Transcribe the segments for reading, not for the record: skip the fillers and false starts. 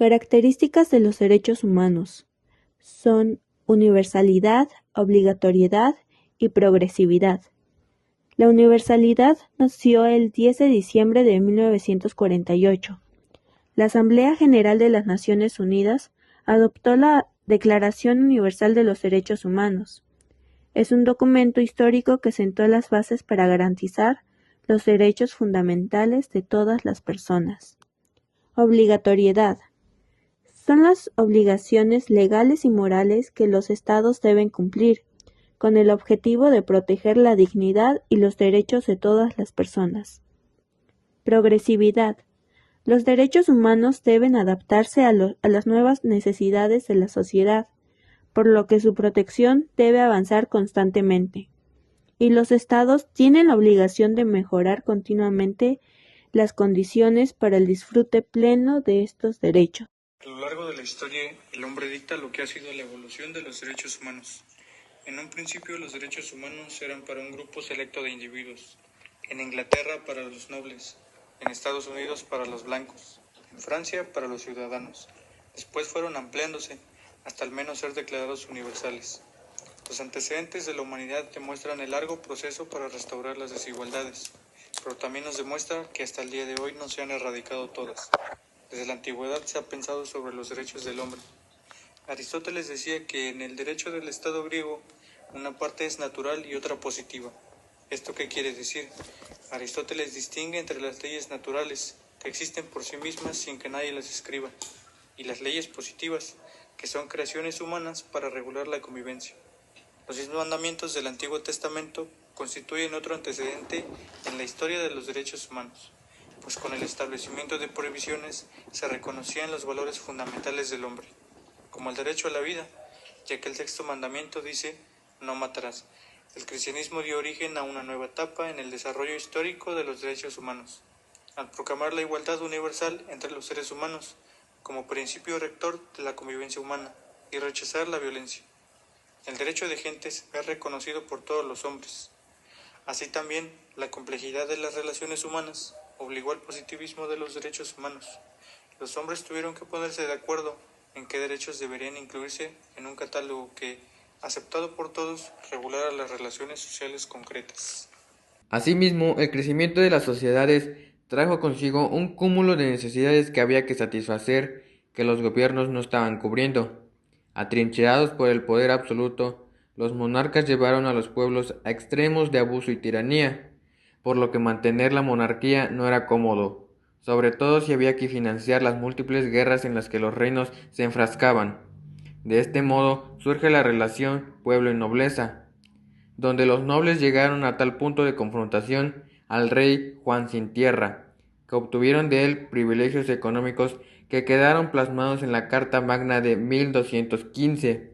Características de los derechos humanos son universalidad, obligatoriedad y progresividad. La universalidad nació el 10 de diciembre de 1948. La Asamblea General de las Naciones Unidas adoptó la Declaración Universal de los Derechos Humanos. Es un documento histórico que sentó las bases para garantizar los derechos fundamentales de todas las personas. Obligatoriedad. Son las obligaciones legales y morales que los Estados deben cumplir, con el objetivo de proteger la dignidad y los derechos de todas las personas. Progresividad. Los derechos humanos deben adaptarse a las nuevas necesidades de la sociedad, por lo que su protección debe avanzar constantemente. Y los Estados tienen la obligación de mejorar continuamente las condiciones para el disfrute pleno de estos derechos. A lo largo de la historia, el hombre dicta lo que ha sido la evolución de los derechos humanos. En un principio, los derechos humanos eran para un grupo selecto de individuos. En Inglaterra, para los nobles. En Estados Unidos, para los blancos. En Francia, para los ciudadanos. Después fueron ampliándose, hasta al menos ser declarados universales. Los antecedentes de la humanidad demuestran el largo proceso para restaurar las desigualdades, pero también nos demuestra que hasta el día de hoy no se han erradicado todas. Desde la antigüedad se ha pensado sobre los derechos del hombre. Aristóteles decía que en el derecho del Estado griego, una parte es natural y otra positiva. ¿Esto qué quiere decir? Aristóteles distingue entre las leyes naturales, que existen por sí mismas sin que nadie las escriba, y las leyes positivas, que son creaciones humanas para regular la convivencia. Los 10 mandamientos del Antiguo Testamento constituyen otro antecedente en la historia de los derechos humanos, pues con el establecimiento de prohibiciones se reconocían los valores fundamentales del hombre, como el derecho a la vida, ya que el sexto mandamiento dice «no matarás». El cristianismo dio origen a una nueva etapa en el desarrollo histórico de los derechos humanos, al proclamar la igualdad universal entre los seres humanos como principio rector de la convivencia humana y rechazar la violencia. El derecho de gentes es reconocido por todos los hombres. Así también, la complejidad de las relaciones humanas obligó al positivismo de los derechos humanos. Los hombres tuvieron que ponerse de acuerdo en qué derechos deberían incluirse en un catálogo que, aceptado por todos, regulara las relaciones sociales concretas. Asimismo, el crecimiento de las sociedades trajo consigo un cúmulo de necesidades que había que satisfacer que los gobiernos no estaban cubriendo. Atrincherados por el poder absoluto, los monarcas llevaron a los pueblos a extremos de abuso y tiranía, por lo que mantener la monarquía no era cómodo, sobre todo si había que financiar las múltiples guerras en las que los reinos se enfrascaban. De este modo surge la relación pueblo y nobleza, donde los nobles llegaron a tal punto de confrontación al rey Juan sin tierra, que obtuvieron de él privilegios económicos que quedaron plasmados en la Carta Magna de 1215.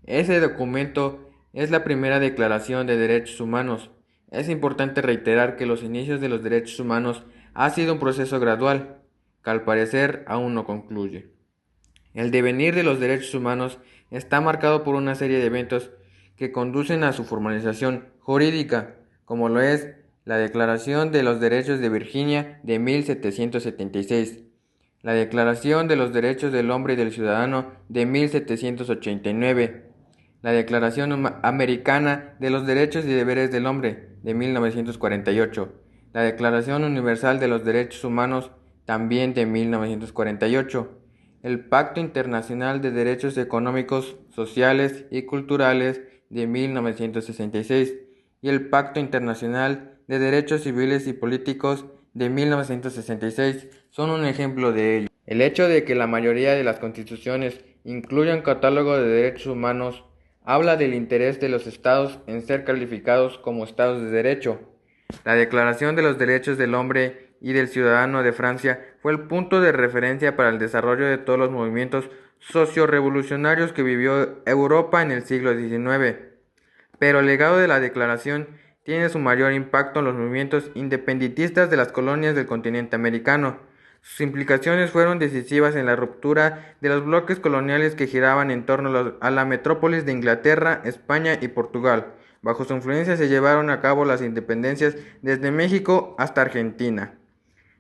Ese documento es la primera declaración de derechos humanos. Es importante reiterar que los inicios de los derechos humanos ha sido un proceso gradual, que al parecer aún no concluye. El devenir de los derechos humanos está marcado por una serie de eventos que conducen a su formalización jurídica, como lo es la Declaración de los Derechos de Virginia de 1776, la Declaración de los Derechos del Hombre y del Ciudadano de 1789, la Declaración Americana de los Derechos y Deberes del Hombre de 1948, la Declaración Universal de los Derechos Humanos también de 1948, el Pacto Internacional de Derechos Económicos, Sociales y Culturales de 1966 y el Pacto Internacional de Derechos Civiles y Políticos de 1966 son un ejemplo de ello. El hecho de que la mayoría de las constituciones incluyan un catálogo de derechos humanos habla del interés de los estados en ser calificados como estados de derecho. La Declaración de los Derechos del Hombre y del Ciudadano de Francia fue el punto de referencia para el desarrollo de todos los movimientos sociorevolucionarios que vivió Europa en el siglo XIX. Pero el legado de la Declaración tiene su mayor impacto en los movimientos independentistas de las colonias del continente americano. Sus implicaciones fueron decisivas en la ruptura de los bloques coloniales que giraban en torno a la metrópolis de Inglaterra, España y Portugal. Bajo su influencia se llevaron a cabo las independencias desde México hasta Argentina.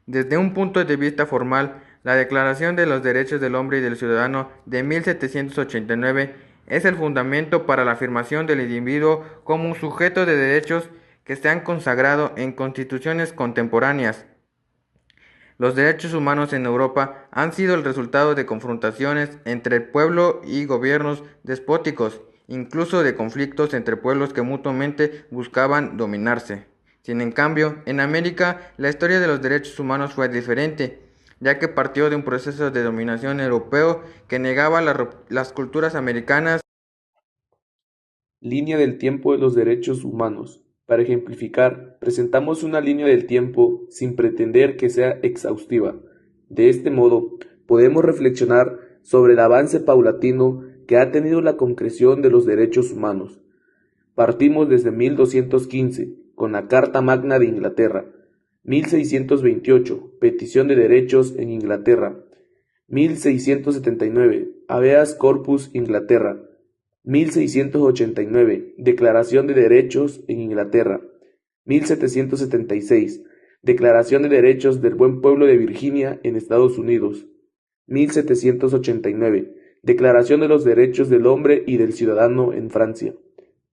Desde un punto de vista formal, La Declaración de los Derechos del Hombre y del Ciudadano de 1789 es el fundamento para la afirmación del individuo como un sujeto de derechos que se han consagrado en constituciones contemporáneas. Los derechos humanos en Europa han sido el resultado de confrontaciones entre el pueblo y gobiernos despóticos, incluso de conflictos entre pueblos que mutuamente buscaban dominarse. Sin en cambio, en América la historia de los derechos humanos fue diferente, ya que partió de un proceso de dominación europeo que negaba las culturas americanas. Línea del tiempo de los derechos humanos. Para ejemplificar, presentamos una línea del tiempo sin pretender que sea exhaustiva. De este modo, podemos reflexionar sobre el avance paulatino que ha tenido la concreción de los derechos humanos. Partimos desde 1215, con la Carta Magna de Inglaterra, 1628, Petición de Derechos en Inglaterra, 1679, Habeas Corpus Inglaterra, 1689, Declaración de Derechos en Inglaterra, 1776, Declaración de Derechos del Buen Pueblo de Virginia en Estados Unidos, 1789, Declaración de los Derechos del Hombre y del Ciudadano en Francia,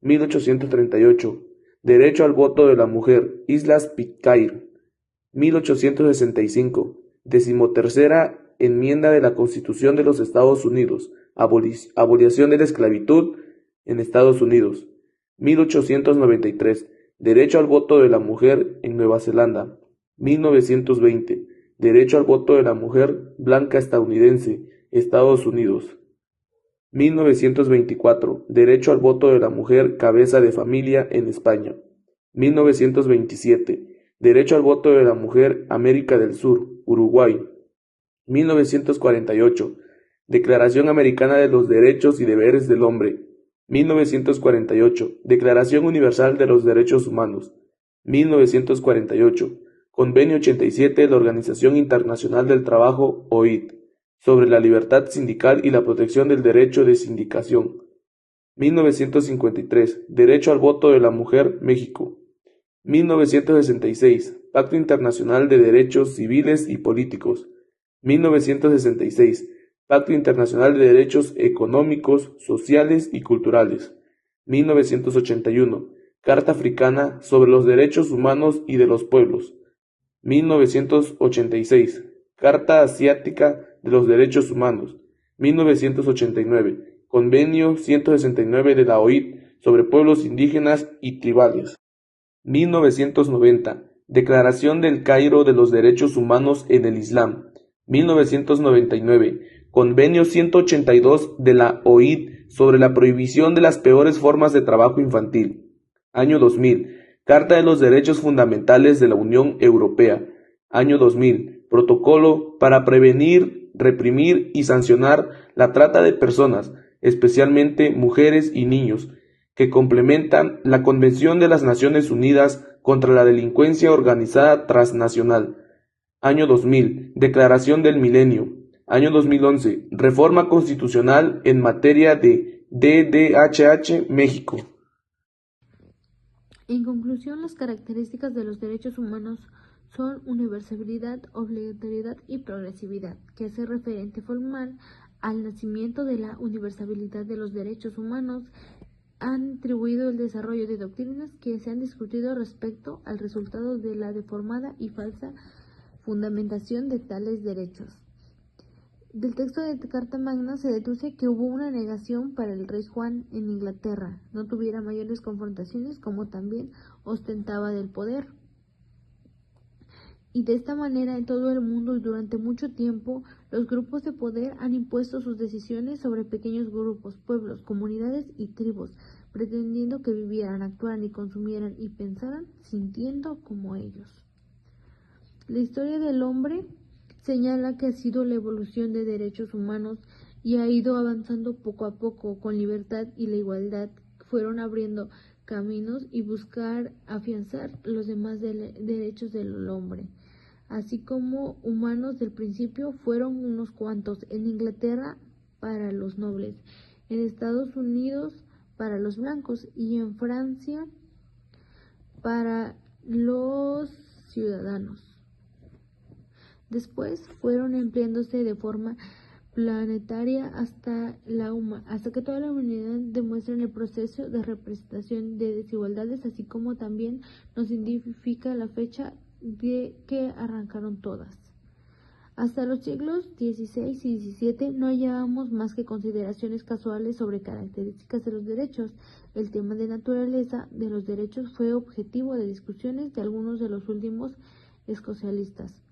1838, Derecho al voto de la mujer, Islas Pitcairn, 1865, decimotercera enmienda de la Constitución de los Estados Unidos, abolición de la esclavitud en Estados Unidos, 1893, derecho al voto de la mujer en Nueva Zelanda, 1920, derecho al voto de la mujer blanca estadounidense, Estados Unidos, 1924, derecho al voto de la mujer cabeza de familia en España, 1927, derecho al voto de la mujer América del Sur, Uruguay, 1948, Declaración Americana de los Derechos y Deberes del Hombre, 1948, Declaración Universal de los Derechos Humanos, 1948, Convenio 87 de la Organización Internacional del Trabajo, OIT, sobre la libertad sindical y la protección del derecho de sindicación, 1953, Derecho al voto de la mujer, México, 1966, Pacto Internacional de Derechos Civiles y Políticos, 1966, Pacto Internacional de Derechos Económicos, Sociales y Culturales, 1981, Carta Africana sobre los Derechos Humanos y de los Pueblos, 1986, Carta Asiática de los Derechos Humanos, 1989, Convenio 169 de la OIT sobre pueblos indígenas y tribales, 1990, Declaración del Cairo de los Derechos Humanos en el Islam, 1999, Convenio 182 de la OIT sobre la prohibición de las peores formas de trabajo infantil, año 2000, Carta de los Derechos Fundamentales de la Unión Europea, año 2000, Protocolo para prevenir, reprimir y sancionar la trata de personas, especialmente mujeres y niños, que complementan la Convención de las Naciones Unidas contra la Delincuencia Organizada Transnacional, año 2000, Declaración del Milenio, año 2011, Reforma Constitucional en materia de DDHH, México. En conclusión, las características de los derechos humanos son universalidad, obligatoriedad y progresividad, que hace referente formal al nacimiento de la universalidad de los derechos humanos. Han atribuido el desarrollo de doctrinas que se han discutido respecto al resultado de la deformada y falsa fundamentación de tales derechos. Del texto de Carta Magna se deduce que hubo una negación para el rey Juan en Inglaterra no tuviera mayores confrontaciones, como también ostentaba del poder. Y de esta manera en todo el mundo y durante mucho tiempo los grupos de poder han impuesto sus decisiones sobre pequeños grupos, pueblos, comunidades y tribus, pretendiendo que vivieran, actuaran y consumieran y pensaran sintiendo como ellos. La historia del hombre señala que ha sido la evolución de derechos humanos y ha ido avanzando poco a poco con libertad y la igualdad, fueron abriendo caminos y buscar afianzar los demás derechos del hombre. Así como humanos del principio fueron unos cuantos, en Inglaterra para los nobles, en Estados Unidos para los blancos y en Francia para los ciudadanos. Después fueron empleándose de forma planetaria hasta que toda la humanidad demuestra el proceso de representación de desigualdades, así como también nos identifica la fecha de que arrancaron todas. Hasta los siglos XVI y XVII no hallábamos más que consideraciones casuales sobre características de los derechos. El tema de naturaleza de los derechos fue objetivo de discusiones de algunos de los últimos escocialistas.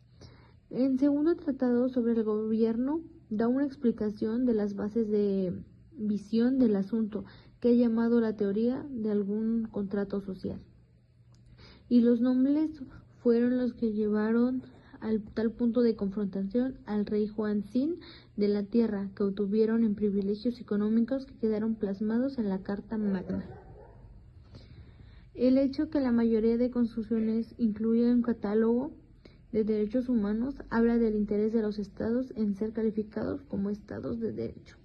El segundo tratado sobre el gobierno da una explicación de las bases de visión del asunto, que he llamado la teoría de algún contrato social. Y los nobles fueron los que llevaron al tal punto de confrontación al rey Juan Sin de la Tierra, que obtuvieron en privilegios económicos que quedaron plasmados en la Carta Magna. El hecho que la mayoría de constituciones incluya un catálogo de derechos humanos habla del interés de los estados en ser calificados como estados de derecho.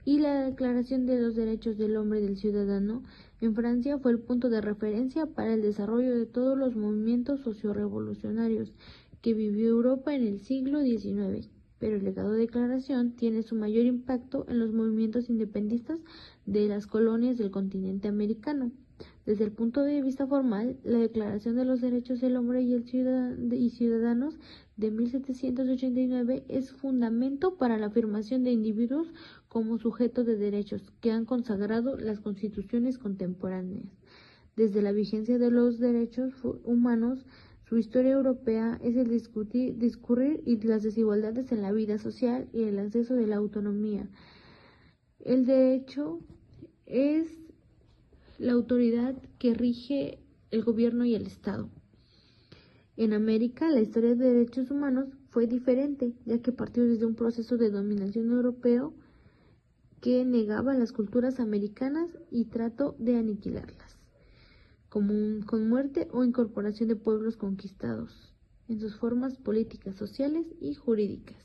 Y la Declaración de los Derechos del Hombre y del Ciudadano en Francia fue el punto de referencia para el desarrollo de todos los movimientos sociorevolucionarios que vivió Europa en el siglo XIX, pero el legado de Declaración tiene su mayor impacto en los movimientos independistas de las colonias del continente americano. Desde el punto de vista formal, la Declaración de los Derechos del Hombre y Ciudadanos de 1789 es fundamento para la afirmación de individuos como sujetos de derechos que han consagrado las constituciones contemporáneas. Desde la vigencia de los derechos humanos, su historia europea es el discurrir y las desigualdades en la vida social y el acceso de la autonomía. El derecho es la autoridad que rige el gobierno y el Estado. En América, la historia de derechos humanos fue diferente, ya que partió desde un proceso de dominación europeo que negaba las culturas americanas y trató de aniquilarlas, con muerte o incorporación de pueblos conquistados en sus formas políticas, sociales y jurídicas.